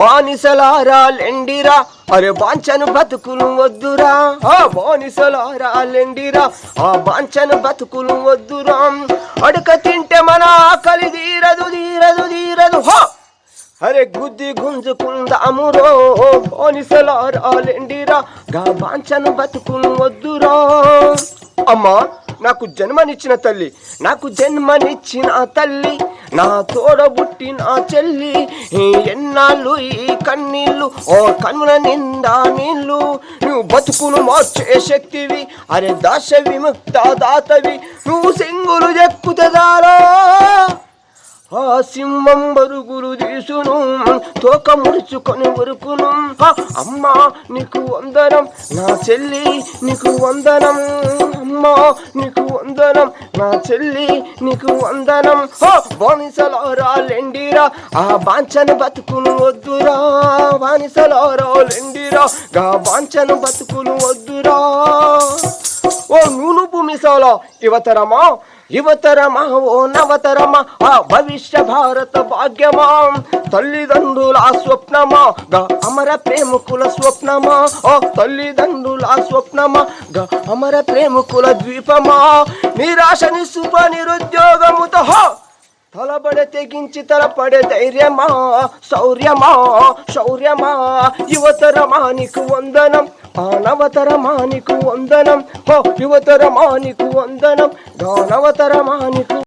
బానిసలారా లెండిరా, అరే బాంచను బతుకులు వద్దురా. బానిసలారా లెండిరా, ఆ బాంచను బతుకులు వద్దురా. అడక తింటే మన ఆకలి తీరదు తీరదు తీరదు. అరే గుద్ది గుంజుకుందామురో, బానిసలారా లెండిరా, గా బాంచను బతుకులు వద్దురా. అమ్మా, నాకు జన్మనిచ్చిన తల్లి, నాకు జన్మనిచ్చిన తల్లి, నా తోడబుట్టిన చెల్లి, ఎన్నాళ్ళు ఈ కన్నీళ్ళు, ఓ కన్నుల నిండా నీళ్ళు. నువ్వు బతుకును మార్చే శక్తివి, అరే దాశ విముక్త దాతవి, నువ్వు సింగులు చెక్కుతదారా. ఆ సింహం బరుగులు తీసును, తోక ముడుచుకొని ఉరుకును. అమ్మా నీకు వందనం, నా చెల్లి నీకు వందనం. అమ్మా నీకు వందనం, నా చెల్లి నీకు వందనం. బానిసలారా లెండిరా, ఆ బాంచను బతుకులు వద్దురా. బానిసలారా లెండిరా, గా బాంచను బతుకులు వద్దురా. ఓ నూనుపు మిసాల యువతరమా, యువతరమా, ఓ నవతరమా, ఆ భవిష్య భారత భాగ్యమా, తల్లిదండ్రుల స్వప్నమా, గా అమర ప్రేమికుల స్వప్నమా. ఓ తల్లిదండ్రుల స్వప్నమా, గా అమర ప్రేమికుల ద్వీపమా. నిరాశ నిస్సుప నిరుద్యోగముతో తలబడే తెగించి తలపడే ధైర్యమా, శౌర్యమా శౌర్యమా. యువతరమా నీకు వందనం, ఆ నవతరమా నీకు వందనం. యువతరమా నీకు వందనం, గా నవతరమా నీకు